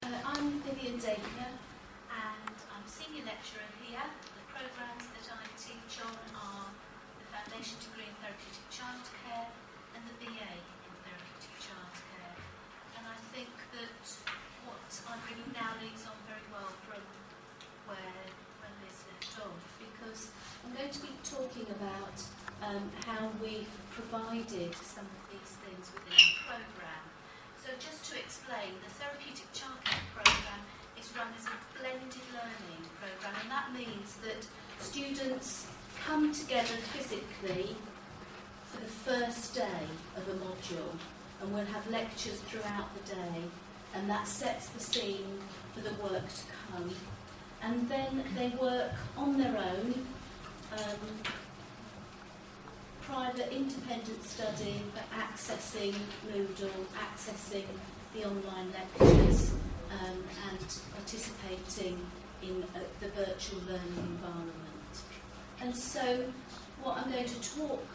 I'm Dacre, and I'm a senior lecturer here. The programmes that I teach on are the Foundation Degree in Therapeutic Childcare and the BA in Therapeutic Childcare. And I think that what I'm bringing now leads on very well from where Liz left off, because I'm going to be talking about how we've provided some of these things within our programme. So just to explain, the Therapeutic Childcare programme is run as a blended learning programme, and that means that students come together physically for the first day of a module, and we'll have lectures throughout the day, and that sets the scene for the work to come. And then they work on their own, private independent study, but accessing Moodle, accessing the online lectures, and participating in the virtual learning environment. And so what I'm going to talk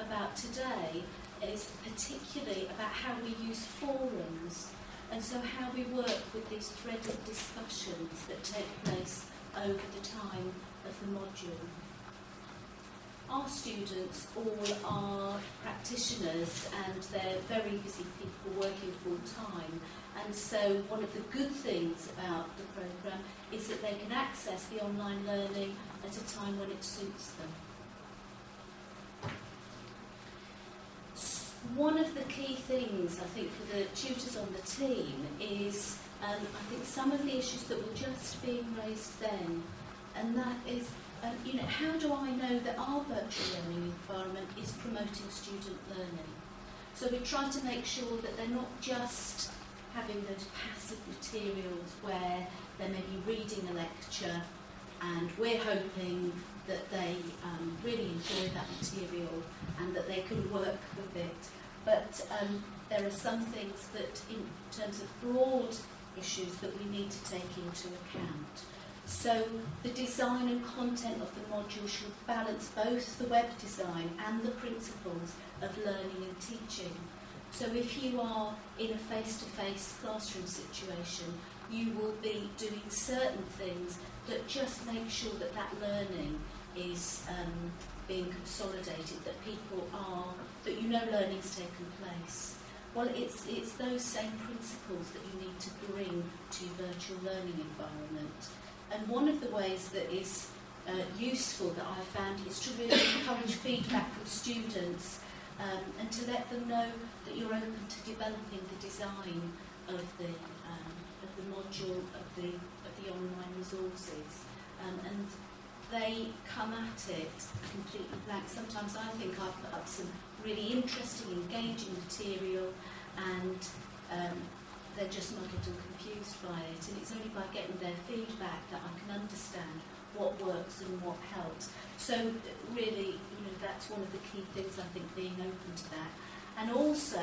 about today is particularly about how we use forums, and so how we work with these threaded discussions that take place over the time of the module. Our students all are practitioners, and they're very busy people working full time, and so one of the good things about the programme is that they can access the online learning at a time when it suits them. One of the key things, I think, for the tutors on the team is, I think, some of the issues that were just being raised then, and that is, how do I know that our virtual learning environment is promoting student learning? So we try to make sure that they're not just having those passive materials where they may be reading a lecture and we're hoping that they really enjoy that material and that they can work with it. But there are some things that, in terms of broad issues, that we need to take into account. So the design and content of the module should balance both the web design and the principles of learning and teaching. So if you are in a face-to-face classroom situation, you will be doing certain things that just make sure that that learning is being consolidated, that people are, that you know learning's taken place. Well, it's those same principles that you need to bring to virtual learning environment. And one of the ways that is useful that I found is to really encourage feedback from students and to let them know that you're open to developing the design of the module, of the online resources. And they come at it completely blank. Sometimes I think I've put up some really interesting, engaging material, and they're just muddled and confused by it, and it's only by getting their feedback that I can understand what works and what helps. So really, that's one of the key things, I think, being open to that. And also,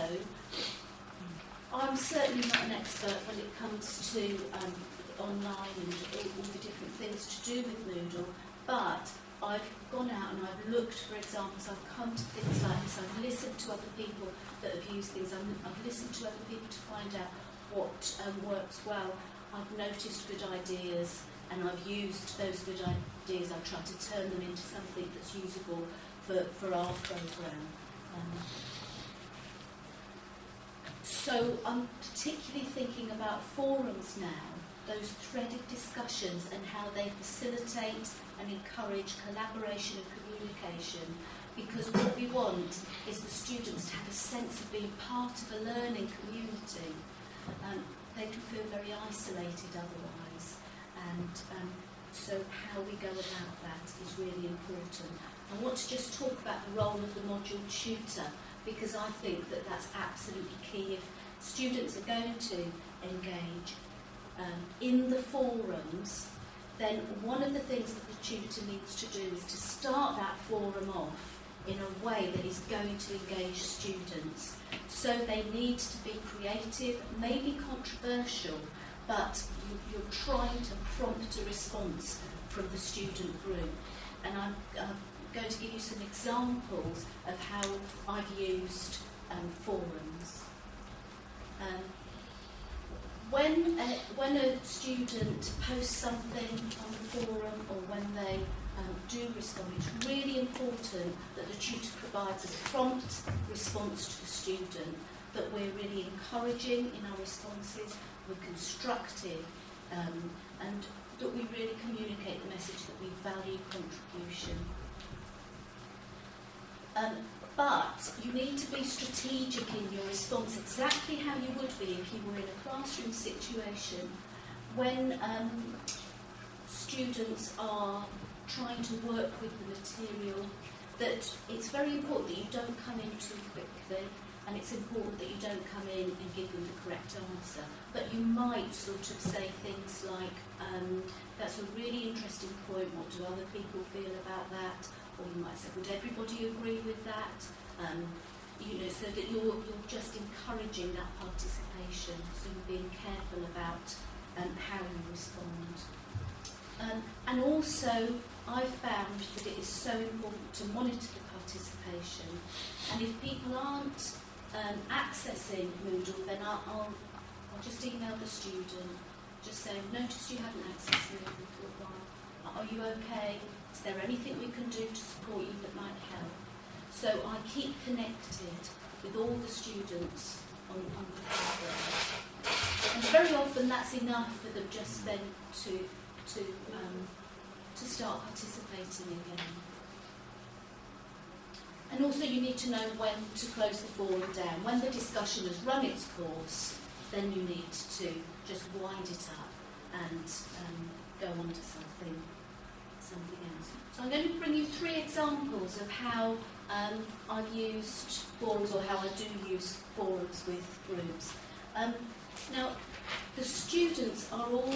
I'm certainly not an expert when it comes to online and all the different things to do with Moodle, but I've gone out and I've looked for examples, I've come to things like this, I've listened to other people that have used things, I've listened to other people to find out what works well. I've noticed good ideas and I've used those good ideas. I've tried to turn them into something that's usable for our programme. So I'm particularly thinking about forums now, those threaded discussions and how they facilitate and encourage collaboration and communication, because what we want is the students to have a sense of being part of a learning community. They can feel very isolated otherwise, and so how we go about that is really important. I want to just talk about the role of the module tutor, because I think that that's absolutely key. If students are going to engage in the forums, then one of the things that the tutor needs to do is to start that forum off in a way that is going to engage students. So they need to be creative, maybe controversial, but you're trying to prompt a response from the student group. And I'm going to give you some examples of how I've used forums. when a student posts something on the forum or when they do respond, it's really important that the tutor provides a prompt response to the student, that we're really encouraging in our responses, we're constructive, and that we really communicate the message that we value contribution. But you need to be strategic in your response, exactly how you would be if you were in a classroom situation when students are trying to work with the material, that it's very important that you don't come in too quickly, and it's important that you don't come in and give them the correct answer. But you might sort of say things like, that's a really interesting point, what do other people feel about that? Or you might say, would everybody agree with that? So that you're just encouraging that participation, so you're being careful about how you respond. And also, I've found that it is so important to monitor the participation, and if people aren't accessing Moodle, then I'll just email the student, just say, I've noticed you haven't accessed Moodle for a while. Are you okay? Is there anything we can do to support you that might help? So I keep connected with all the students on the program. And very often that's enough for them just then to start participating again. And also you need to know when to close the forum down. When the discussion has run its course, then you need to just wind it up and go on to something else. So I'm going to bring you 3 examples of how I've used forums, or how I do use forums with groups. Now, the students are all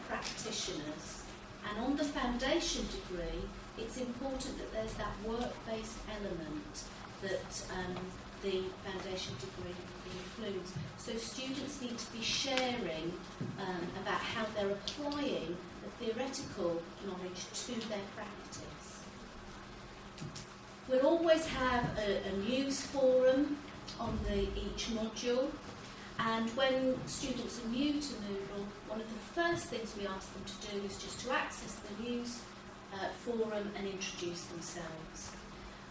practitioners, and on the foundation degree, it's important that there's that work-based element that the foundation degree includes. So students need to be sharing about how they're applying the theoretical knowledge to their practice. We'll always have a news forum on each module, and when students are new to Moodle, one of the first things we ask them to do is just to access the news forum and introduce themselves.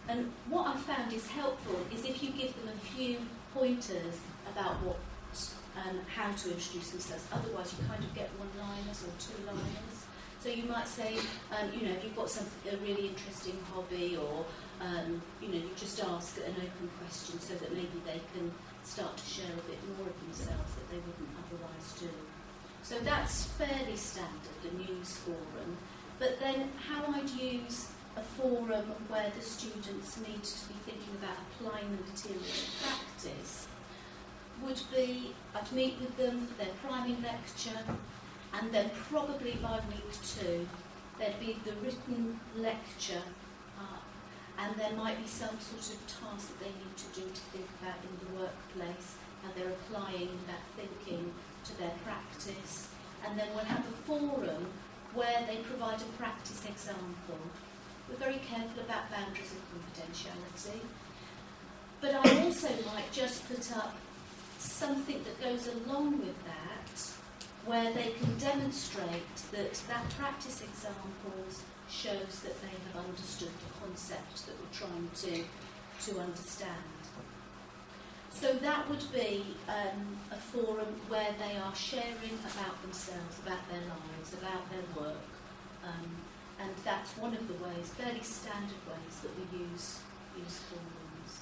And what I've found is helpful is if you give them a few pointers about how to introduce themselves. Otherwise, you kind of get one-liners or two-liners. So you might say, if you've got a really interesting hobby, or you just ask an open question so that maybe they can start to share a bit more of themselves that they wouldn't otherwise do. So that's fairly standard, the news forum. But then how I'd use a forum where the students need to be thinking about applying the material in practice would be, I'd meet with them for their priming lecture, and then probably by week 2 there'd be the written lecture up, and there might be some sort of task that they need to do to think about in the workplace, how they're applying that thinking to their practice. And then we'll have a forum where they provide a practice example. We're very careful about boundaries of confidentiality, but I also might just put up something that goes along with that, where they can demonstrate that practice examples shows that they have understood the concept that we're trying to understand. So that would be a forum where they are sharing about themselves, about their lives, about their work, and that's one of the ways, fairly standard ways, that we use forums.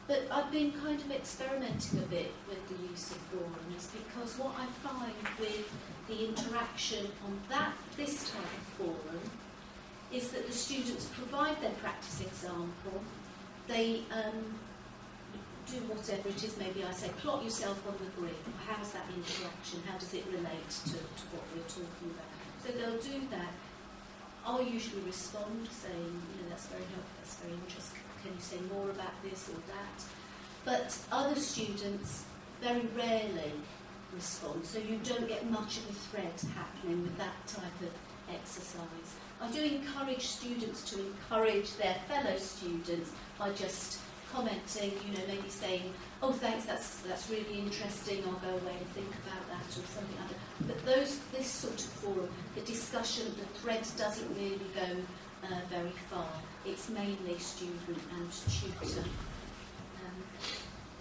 But I've been kind of experimenting a bit with the use of forums, because what I find with the interaction on this type of forum is that the students provide their practice example. They do whatever it is. Maybe I say, plot yourself on the grid. How's that interaction? How does it relate to what we're talking about? So they'll do that. I'll usually respond saying, that's very helpful, that's very interesting. Can you say more about this or that? But other students very rarely respond, so you don't get much of a thread happening with that type of exercise. I do encourage students to encourage their fellow students by just commenting, maybe saying, oh thanks, that's really interesting, I'll go away and think about that, or something like that. But this sort of forum, the discussion, the thread doesn't really go very far. It's mainly student and tutor.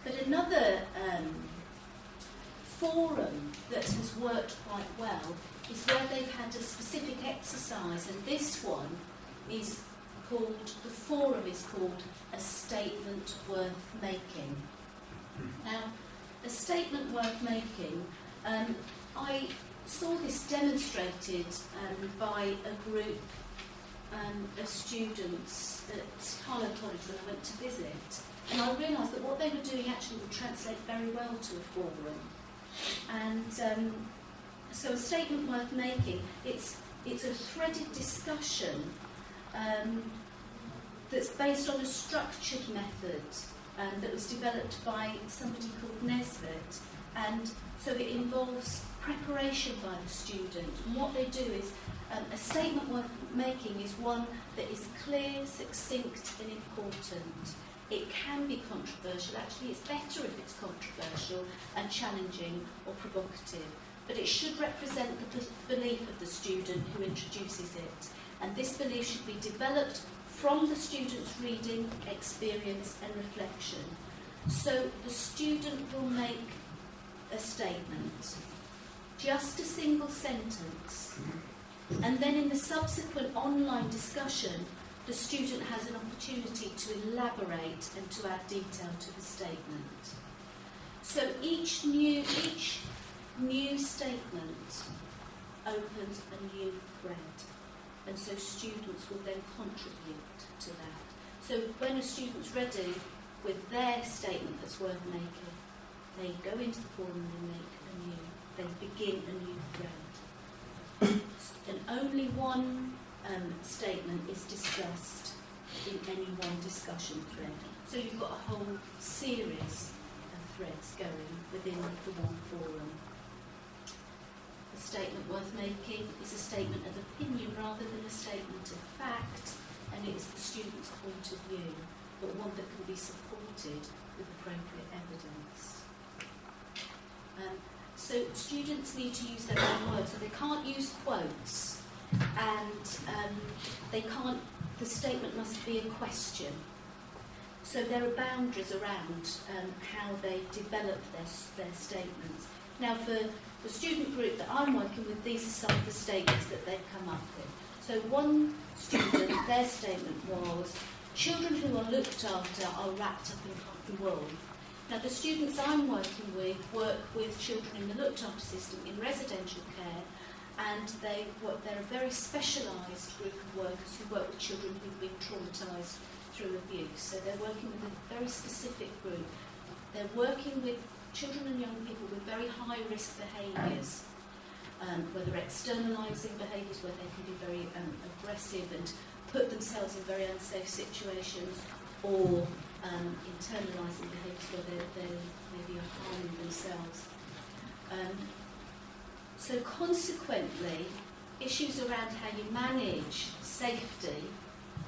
But another forum that has worked quite well is where they've had a specific exercise, and this one is called, the forum is called A Statement Worth Making. Now, a statement worth making, I saw this demonstrated by a group of students at Harlow College when I went to visit, and I realised that what they were doing actually would translate very well to a forum. And so a statement worth making, it's a threaded discussion that's based on a structured method that was developed by somebody called Nesbitt, and so it involves preparation by the student. And what they do is, a statement worth making is one that is clear, succinct and important. It can be controversial, actually it's better if it's controversial and challenging or provocative, but it should represent the belief of the student who introduces it, and this belief should be developed from the student's reading, experience and reflection. So the student will make a statement, just a single sentence, and then in the subsequent online discussion the student has an opportunity to elaborate and to add detail to the statement. So each new statement opens a new thread, and so students will then contribute to that. So when a student's ready with their statement that's worth making, they go into the forum and they begin a new thread. And only one statement is discussed in any one discussion thread. So you've got a whole series of threads going within the one forum. A statement worth making is a statement of opinion rather than a statement of fact, and it is the student's point of view, but one that can be supported with appropriate evidence. So students need to use their own words, so they can't use quotes, and the statement must be a question. So there are boundaries around how they develop their statements. Now for the student group that I'm working with, these are some of the statements that they've come up with. So one student, their statement was, children who are looked after are wrapped up in cotton wool. Now the students I'm working with work with children in the looked after system in residential care, and they're a very specialised group of workers who work with children who've been traumatised through abuse. So they're working with a very specific group. They're working with children and young people with very high risk behaviours, whether externalising behaviours where they can be very aggressive and put themselves in very unsafe situations, or internalising behaviours where they maybe are harming themselves. So consequently, issues around how you manage safety,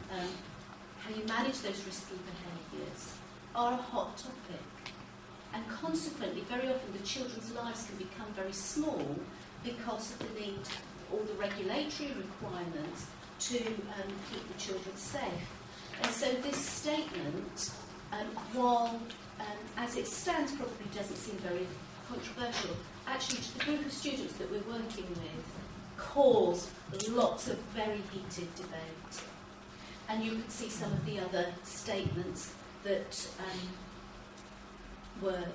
how you manage those risky behaviours, are a hot topic. And consequently, very often the children's lives can become very small because of the need, all the regulatory requirements to keep the children safe. And so this statement, while as it stands probably doesn't seem very controversial, actually to the group of students that we're working with caused lots of very heated debate. And you can see some of the other statements that were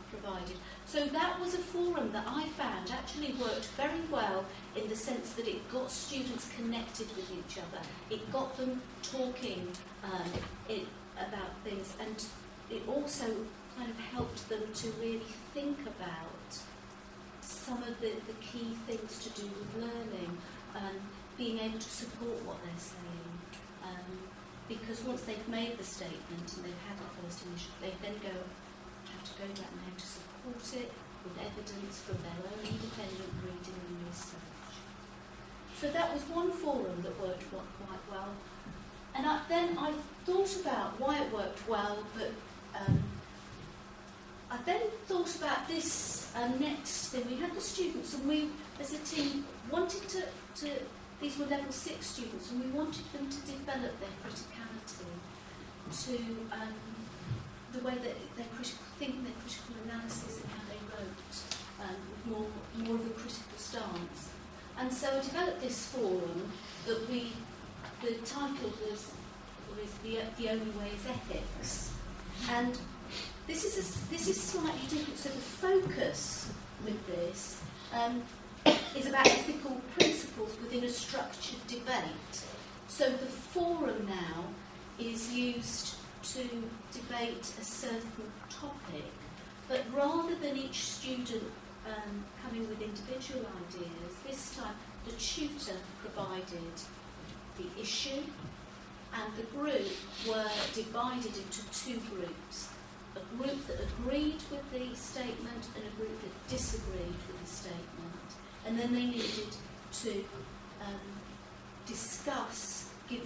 provided. So that was a forum that I found actually worked very well in the sense that it got students connected with each other. It got them talking about things, and it also kind of helped them to really think about some of the key things to do with learning, being able to support what they're saying. Because once they've made the statement and they've had the first initiative, they then have to go back and they have to support it with evidence from their own independent reading and research. So that was one forum that worked quite well. And then I thought about why it worked well, but I then thought about this next thing. We had the students, and we, as a team, wanted to these were level 6 students, and we wanted them to develop their criticality, to the way that their critical thinking, their critical analysis, and how they wrote, with more of a critical stance. And so I developed this forum that the title was The Only Way is Ethics. And this is slightly different. So the focus with this is about ethical principles within a structured debate. So the forum now is used to debate a certain topic, but rather than each student coming with individual ideas, this time the tutor provided the issue, and the group were divided into 2 groups. A group that agreed with the statement and a group that disagreed with the statement. And then they needed to discuss, give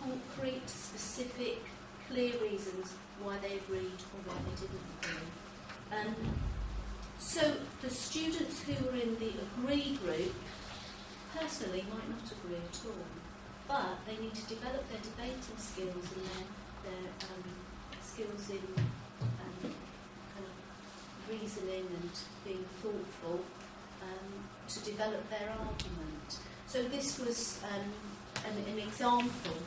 concrete, specific, clear reasons why they agreed or why they didn't agree. So the students who were in the agree group personally might not agree at all, but they need to develop their debating skills and their skills in kind of reasoning and being thoughtful to develop their argument. So this was an example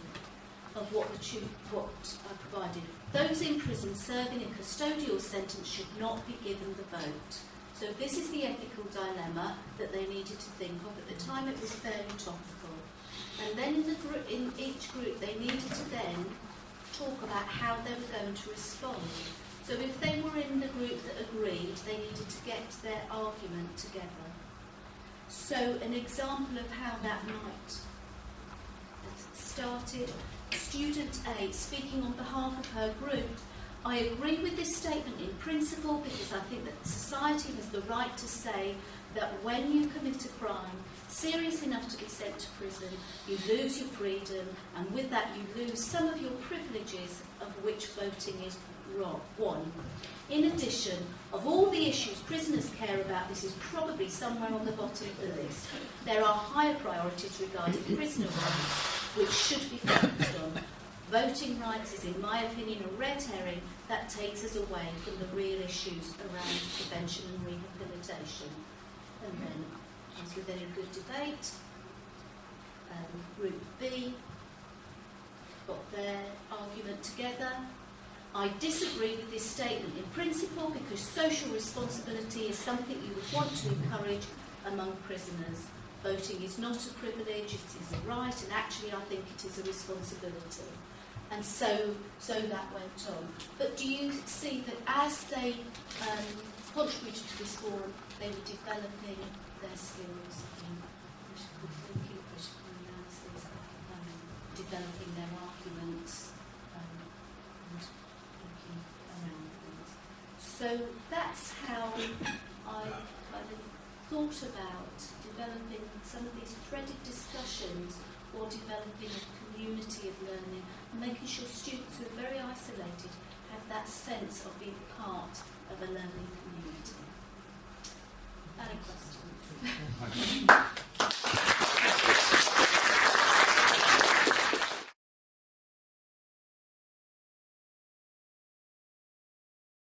of what I provided. Those in prison serving a custodial sentence should not be given the vote. So this is the ethical dilemma that they needed to think of. At the time it was fairly topical. And then in each group they needed to then talk about how they were going to respond. So if they were in the group that agreed, they needed to get their argument together. So an example of how that might have started: Student A, speaking on behalf of her group, I agree with this statement in principle because I think that society has the right to say that when you commit a crime serious enough to be sent to prison, you lose your freedom, and with that you lose some of your privileges, of which voting is one. In addition, of all the issues prisoners care about, this is probably somewhere on the bottom of the list. There are higher priorities regarding prisoner rights, which should be focused on. Voting rights is, in my opinion, a red herring that takes us away from the real issues around prevention and rehabilitation. And then, as with any good debate, Group B got their argument together. I disagree with this statement in principle because social responsibility is something you would want to encourage among prisoners. Voting is not a privilege, it is a right, and actually I think it is a responsibility. And so that went on. But do you see that as they contributed to this forum, they were developing their skills in critical thinking, critical analysis, developing their arguments, and looking around things. So that's how I kind of thought about developing some of these threaded discussions, or developing a community of learning, and making sure students who are very isolated have that sense of being part of a learning community. Any questions?